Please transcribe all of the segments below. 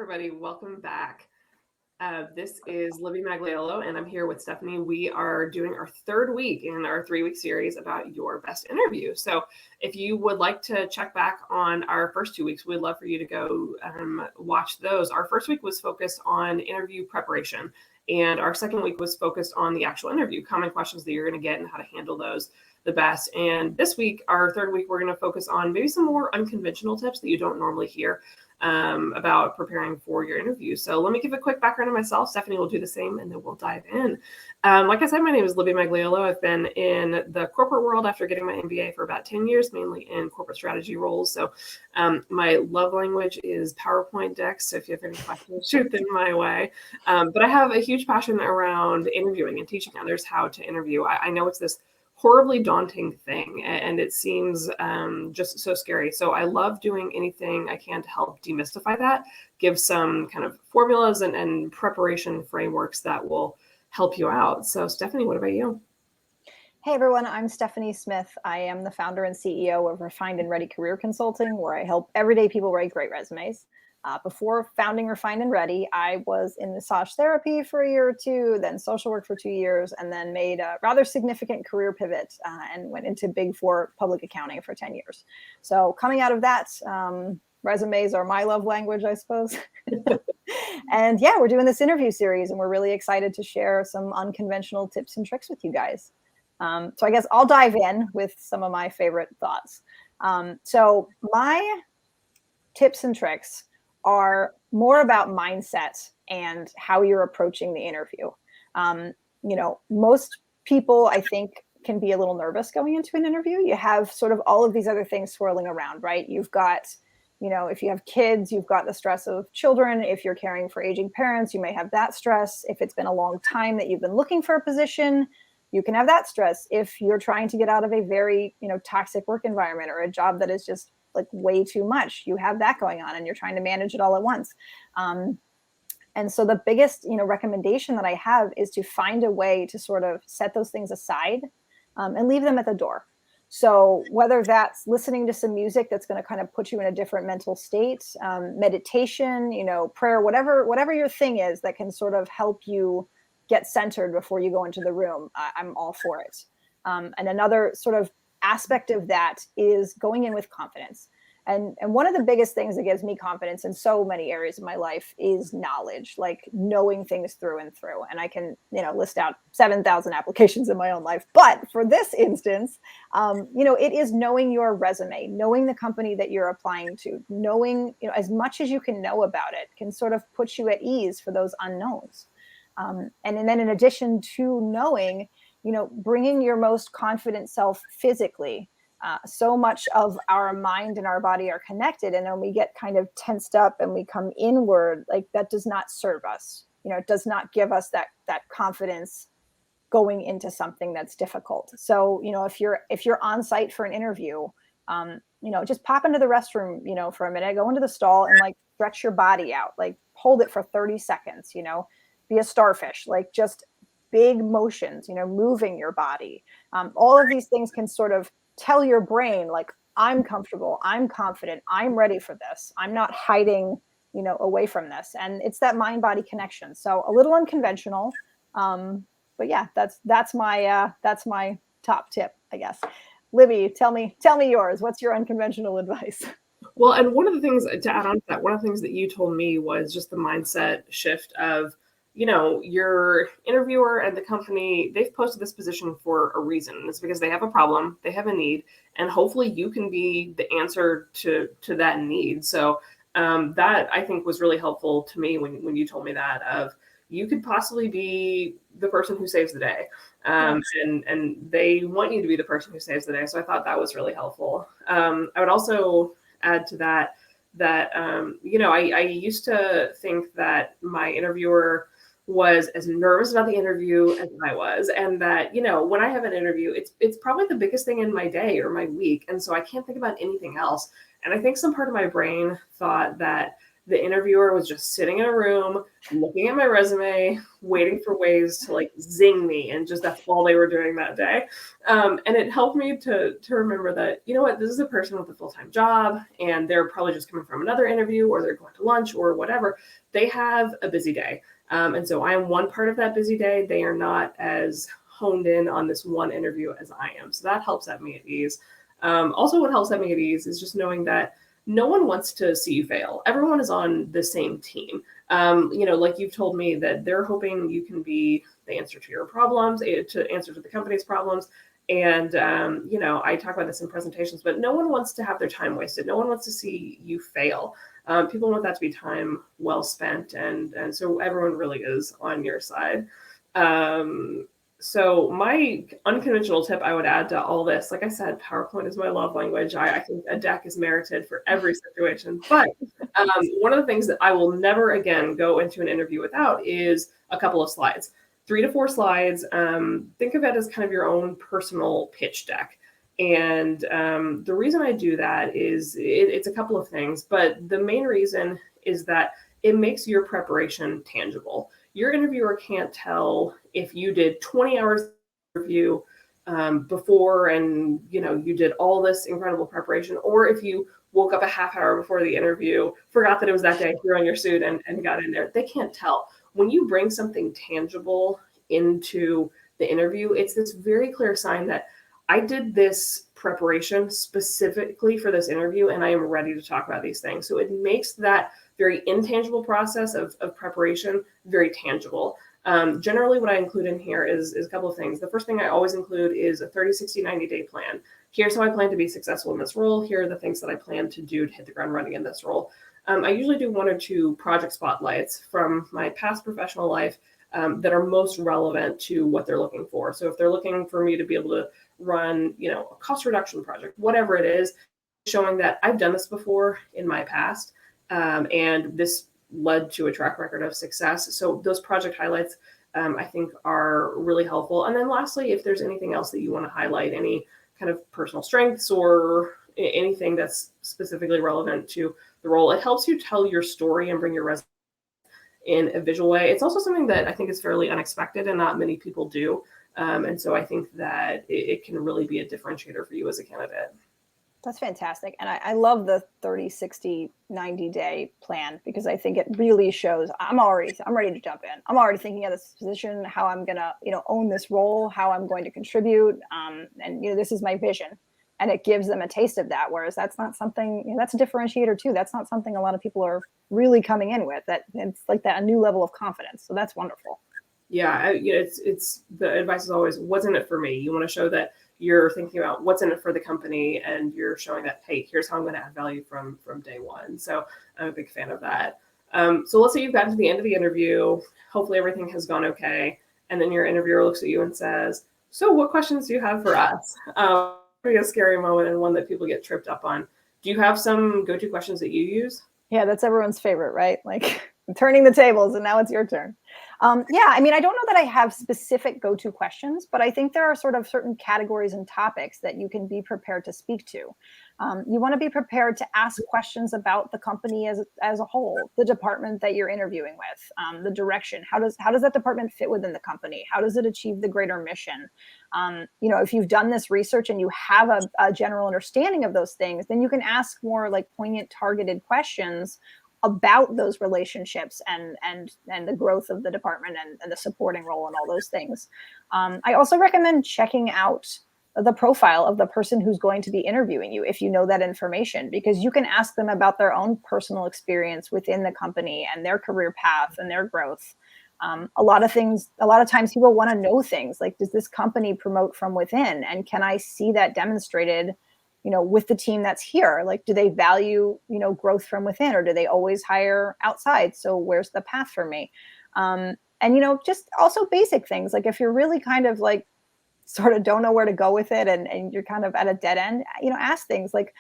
everybody. Welcome back. This is Libby Magliolo, and I'm here with Stephanie. We are doing our third week in our 3-week series about your best interview. So if you would like to check back on our first 2 weeks, we'd love for you to go watch those. Our first week was focused on interview preparation, and our second week was focused on the actual interview, common questions that you're going to get and how to handle those the best. And this week, our third week, we're going to focus on maybe some more unconventional tips that you don't normally hear about preparing for your interview. So let me give a quick background on myself. Stephanie will do the same, and then we'll dive in. Like I said, my name is Libby Magliolo. I've been in the corporate world after getting my MBA for about 10 years, mainly in corporate strategy roles. So my love language is PowerPoint decks. So if you have any questions, shoot them my way. But I have a huge passion around interviewing and teaching others how to interview. I know it's this horribly daunting thing, and it seems just so scary. So I love doing anything I can to help demystify that, give some kind of formulas and preparation frameworks that will help you out. So Stephanie, what about you? Hey everyone, I'm Stephanie Smith. I am the founder and CEO of Refined and Ready Career Consulting, where I help everyday people write great resumes. Before founding Refined and Ready, I was in massage therapy for a year or two, then social work for 2 years, and then made a rather significant career pivot and went into Big Four public accounting for 10 years. So coming out of that, resumes are my love language, I suppose. And yeah, we're doing this interview series, and we're really excited to share some unconventional tips and tricks with you guys. So I guess I'll dive in with some of my favorite thoughts. So my tips and tricks are more about mindset and how you're approaching the interview. Most people, I think, can be a little nervous going into an interview. You have sort of all of these other things swirling around, right? You've got, if you have kids, you've got the stress of children. If you're caring for aging parents, you may have that stress. If it's been a long time that you've been looking for a position, you can have that stress. If you're trying to get out of a very, toxic work environment or a job that is just like way too much, you have that going on and you're trying to manage it all at once. And so the biggest, recommendation that I have is to find a way to sort of set those things aside and leave them at the door. So whether that's listening to some music that's going to kind of put you in a different mental state, meditation, prayer, whatever your thing is that can sort of help you get centered before you go into the room, I'm all for it. And another sort of aspect of that is going in with confidence. And one of the biggest things that gives me confidence in so many areas of my life is knowledge, like knowing things through and through. And I can, list out 7,000 applications in my own life. But for this instance, it is knowing your resume, knowing the company that you're applying to, knowing, as much as you can know about it can sort of put you at ease for those unknowns. And then in addition to knowing, bringing your most confident self physically. So much of our mind and our body are connected. And when we get kind of tensed up and we come inward, like that does not serve us. It does not give us that confidence going into something that's difficult. So, if you're on site for an interview, just pop into the restroom, for a minute, go into the stall and like stretch your body out, like hold it for 30 seconds, be a starfish, like just big motions, moving your body. All of these things can sort of tell your brain, like, I'm comfortable, I'm confident, I'm ready for this. I'm not hiding, away from this. And it's that mind-body connection. So a little unconventional. But yeah, that's my top tip, I guess. Libby, tell me yours. What's your unconventional advice? Well, and one of the things to add on to that, one of the things that you told me was just the mindset shift of, your interviewer and the company, they've posted this position for a reason. It's because they have a problem, they have a need, and hopefully you can be the answer to that need. So that I think was really helpful to me when you told me that, of you could possibly be the person who saves the day. And they want you to be the person who saves the day. So I thought that was really helpful. I would also add to that, I used to think that my interviewer was as nervous about the interview as I was. And that, when I have an interview, it's probably the biggest thing in my day or my week. And so I can't think about anything else. And I think some part of my brain thought that the interviewer was just sitting in a room, looking at my resume, waiting for ways to like zing me. And just that's all they were doing that day. And it helped me to remember that, you know what, this is a person with a full-time job and they're probably just coming from another interview or they're going to lunch or whatever. They have a busy day. And so I am one part of that busy day. They are not as honed in on this one interview as I am. So that helps set me at ease. Also, what helps set me at ease is just knowing that no one wants to see you fail. Everyone is on the same team. Like you've told me that they're hoping you can be the answer to your problems, to answer to the company's problems. And, I talk about this in presentations, but no one wants to have their time wasted. No one wants to see you fail. People want that to be time well spent. And so everyone really is on your side. So my unconventional tip I would add to all this, like I said, PowerPoint is my love language. I think a deck is merited for every situation. But one of the things that I will never again go into an interview without is a couple of slides, 3 to 4 slides. Think of it as kind of your own personal pitch deck. And the reason I do that is it's a couple of things, but the main reason is that it makes your preparation tangible. Your interviewer can't tell if you did 20 hours interview before and you did all this incredible preparation, or if you woke up a half hour before the interview, forgot that it was that day, threw on your suit and got in there. They can't tell. When you bring something tangible into the interview, it's this very clear sign that I did this preparation specifically for this interview and I am ready to talk about these things. So it makes that very intangible process of preparation very tangible. Generally, what I include in here is a couple of things. The first thing I always include is a 30, 60, 90-day plan. Here's how I plan to be successful in this role. Here are the things that I plan to do to hit the ground running in this role. I usually do 1 or 2 project spotlights from my past professional life that are most relevant to what they're looking for. So if they're looking for me to be able to run, a cost reduction project, whatever it is, showing that I've done this before in my past, and this led to a track record of success. So those project highlights, I think, are really helpful. And then lastly, if there's anything else that you want to highlight, any kind of personal strengths or anything that's specifically relevant to the role, it helps you tell your story and bring your resume in a visual way. It's also something that I think is fairly unexpected and not many people do. And so I think that it can really be a differentiator for you as a candidate. That's fantastic. And I love the 30, 60, 90-day plan because I think it really shows I'm ready to jump in. I'm already thinking of this position, how I'm going to, own this role, how I'm going to contribute. And this is my vision. And it gives them a taste of that. Whereas that's not something, that's a differentiator too. That's not something a lot of people are really coming in with. That it's like that a new level of confidence. So that's wonderful. Yeah, it's the advice is always, what's in it for me? You want to show that you're thinking about what's in it for the company and you're showing that, hey, here's how I'm going to add value from day one. So I'm a big fan of that. So let's say you've gotten to the end of the interview. Hopefully everything has gone okay. And then your interviewer looks at you and says, so what questions do you have for us? Pretty a scary moment and one that people get tripped up on. Do you have some go-to questions that you use? Yeah, that's everyone's favorite, right? Like turning the tables and now it's your turn. Yeah, I mean, I don't know that I have specific go-to questions, but I think there are sort of certain categories and topics that you can be prepared to speak to. You want to be prepared to ask questions about the company as a whole, the department that you're interviewing with, the direction. How does that department fit within the company? How does it achieve the greater mission? If you've done this research and you have a general understanding of those things, then you can ask more like poignant, targeted questions about those relationships and the growth of the department and the supporting role and all those things. I also recommend checking out the profile of the person who's going to be interviewing you if you know that information, because you can ask them about their own personal experience within the company and their career path and their growth. A lot of times people want to know things like, does this company promote from within? And can I see that demonstrated with the team that's here? Like, do they value, growth from within, or do they always hire outside? So where's the path for me? And, just also basic things. Like if you're really kind of like, sort of don't know where to go with it and you're kind of at a dead end, ask things like,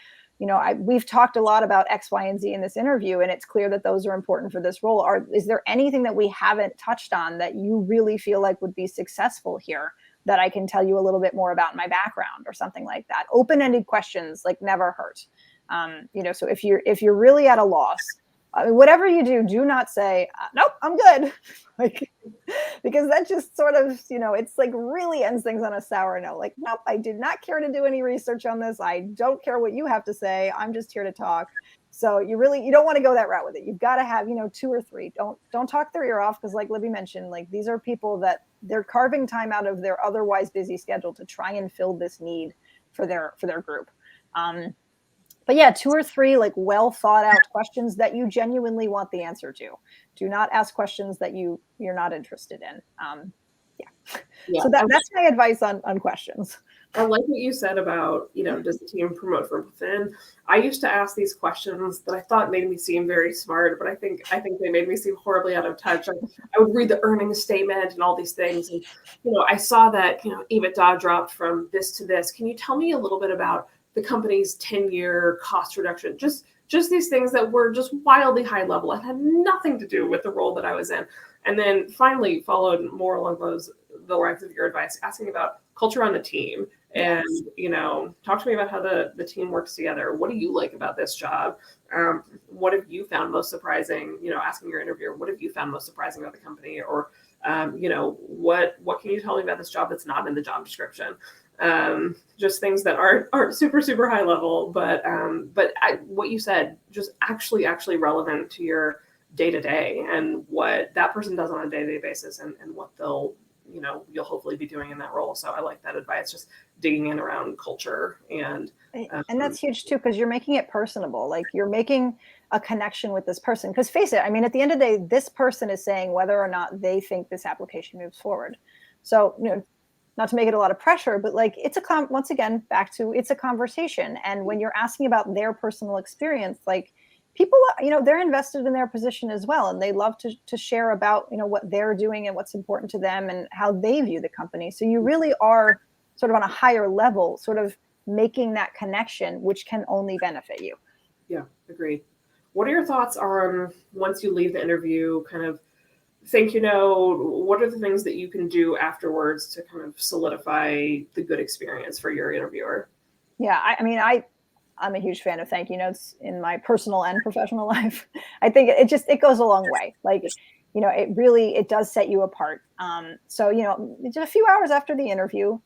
we've talked a lot about X, Y, and Z in this interview, and it's clear that those are important for this role. Is there anything that we haven't touched on that you really feel like would be successful here that I can tell you a little bit more about my background or something like that? Open-ended questions like never hurt. So if you're really at a loss, I mean, whatever you do, do not say, nope, I'm good. Like, because that just sort of, it's like really ends things on a sour note. Like, nope, I did not care to do any research on this. I don't care what you have to say. I'm just here to talk. So you don't want to go that route with it. You've got to have, 2 or 3. Don't talk their ear off, because like Libby mentioned, like these are people that they're carving time out of their otherwise busy schedule to try and fill this need for their group. But yeah, 2 or 3 like well thought out questions that you genuinely want the answer to. Do not ask questions that you're not interested in. Yeah, So that's my advice on questions. I like what you said about, does the team promote from within? I used to ask these questions that I thought made me seem very smart, but I think they made me seem horribly out of touch. I would read the earnings statement and all these things, and I saw that EBITDA dropped from this to this. Can you tell me a little bit about the company's 10-year cost reduction? Just these things that were just wildly high level and had nothing to do with the role that I was in. And then finally followed more along the lines of your advice, asking about culture on the team. And, talk to me about how the team works together. What do you like about this job? What have you found most surprising? Asking your interviewer, what have you found most surprising about the company? Or, what can you tell me about this job that's not in the job description? Just things that aren't super, super high level, but what you said, just actually relevant to your day to day and what that person does on a day-to-day basis and what you'll hopefully be doing in that role. So I like that advice, just digging in around culture and that's huge too, because you're making it personable. Like you're making a connection with this person. Because face it, I mean, at the end of the day, this person is saying whether or not they think this application moves forward. So, not to make it a lot of pressure, but like it's once again, back to it's a conversation. And when you're asking about their personal experience, like people, they're invested in their position as well. And they love to share about, what they're doing and what's important to them and how they view the company. So you really are sort of on a higher level, sort of making that connection, which can only benefit you. Yeah, agreed. What are your thoughts on once you leave the interview, kind of think, what are the things that you can do afterwards to kind of solidify the good experience for your interviewer? Yeah, I'm a huge fan of thank you notes in my personal and professional life. I think it goes a long way. Like, it does set you apart. So, just a few hours after the interview,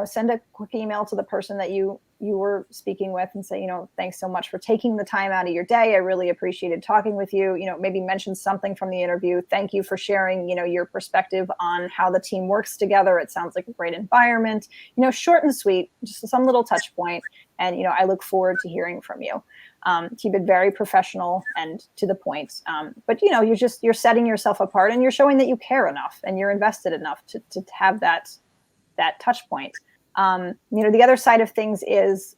send a quick email to the person that you were speaking with and say, thanks so much for taking the time out of your day. I really appreciated talking with you. Maybe mention something from the interview. Thank you for sharing, your perspective on how the team works together. It sounds like a great environment, short and sweet, just some little touch point. And, I look forward to hearing from you. Keep it very professional and to the point. But, you're setting yourself apart and you're showing that you care enough and you're invested enough to have that touch point. The other side of things is,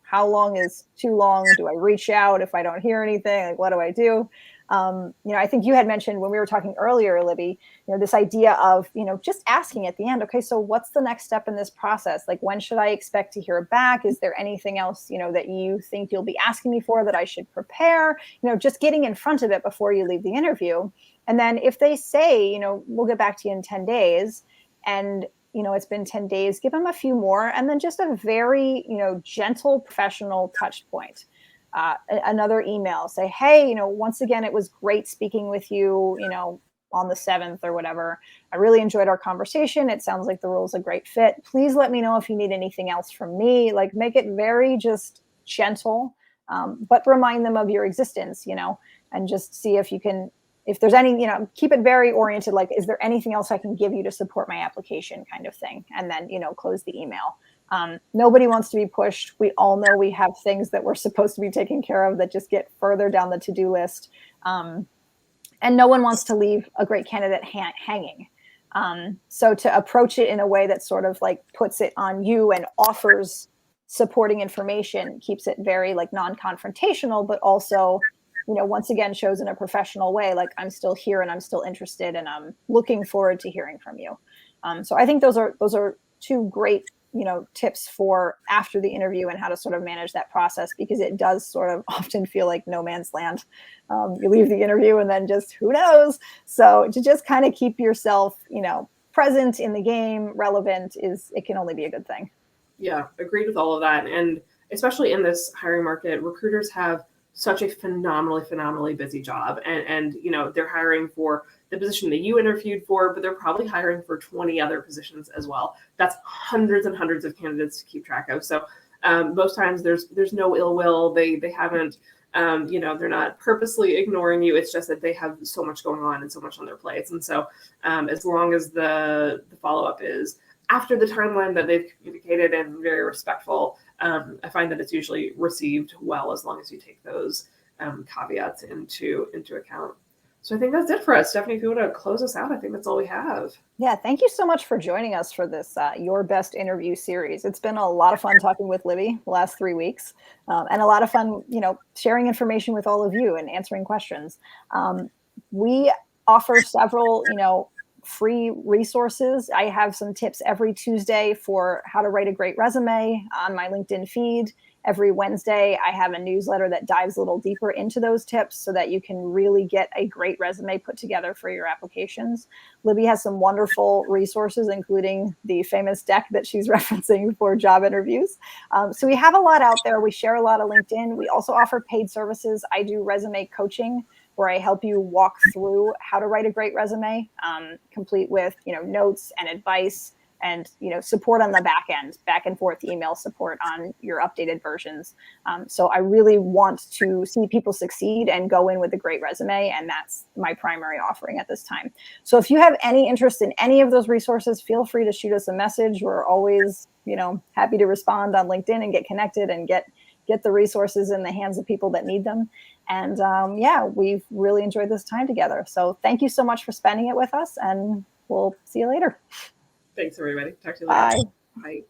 how long is too long? Do I reach out if I don't hear anything? Like, what do I do? I think you had mentioned when we were talking earlier, Libby, this idea of, just asking at the end, okay, so what's the next step in this process? Like, when should I expect to hear back? Is there anything else, that you think you'll be asking me for that I should prepare? Just getting in front of it before you leave the interview. And then if they say, we'll get back to you in 10 days and it's been 10 days, give them a few more, and then just a very, gentle professional touch point. Another email, say, hey, once again, it was great speaking with you, on the 7th or whatever. I really enjoyed our conversation. It sounds like the role's a great fit. Please let me know if you need anything else from me. Like, make it very just gentle, but remind them of your existence, and just see if you can, if there's any, keep it very oriented, like, is there anything else I can give you to support my application kind of thing? And then, close the email. Nobody wants to be pushed. We all know we have things that we're supposed to be taking care of that just get further down the to-do list. And no one wants to leave a great candidate hanging. So to approach it in a way that sort of like puts it on you and offers supporting information, keeps it very like non-confrontational, but also, once again, shows in a professional way, like, I'm still here and I'm still interested and I'm looking forward to hearing from you. So I think those are 2 great, tips for after the interview and how to sort of manage that process, because it does sort of often feel like no man's land. You leave the interview and then just who knows? So to just kind of keep yourself, present in the game, relevant, it can only be a good thing. Yeah, agreed with all of that. And especially in this hiring market, recruiters have such a phenomenally busy job. And you know, they're hiring for the position that you interviewed for, but they're probably hiring for 20 other positions as well. That's hundreds and hundreds of candidates to keep track of. So most times there's no ill will. They haven't, you know, they're not purposely ignoring you. It's just that they have so much going on and so much on their plates. And so as long as the follow-up is after the timeline that they've communicated and very respectful, I find that it's usually received well, as long as you take those caveats into account. So I think that's it for us. Stephanie, if you want to close us out, I think that's all we have. Yeah, thank you so much for joining us for this Your Best Interview series. It's been a lot of fun talking with Libby the last 3 weeks, and a lot of fun, you know, sharing information with all of you and answering questions. We offer several, you know, free resources. I have some tips every Tuesday for how to write a great resume on my LinkedIn feed. Every Wednesday, I have a newsletter that dives a little deeper into those tips so that you can really get a great resume put together for your applications. Libby has some wonderful resources, including the famous deck that she's referencing for job interviews. So we have a lot out there. We share a lot of LinkedIn. We also offer paid services. I do resume coaching, where I help you walk through how to write a great resume, complete with, you know, notes and advice, and, you know, support on the back end, back and forth email support on your updated versions. So I really want to see people succeed and go in with a great resume, and that's my primary offering at this time. So if you have any interest in any of those resources, feel free to shoot us a message. We're always, you know, happy to respond on LinkedIn and get connected and get the resources in the hands of people that need them. And yeah, we've really enjoyed this time together. So thank you so much for spending it with us, and we'll see you later. Thanks, everybody. Talk to you later. Bye. Bye.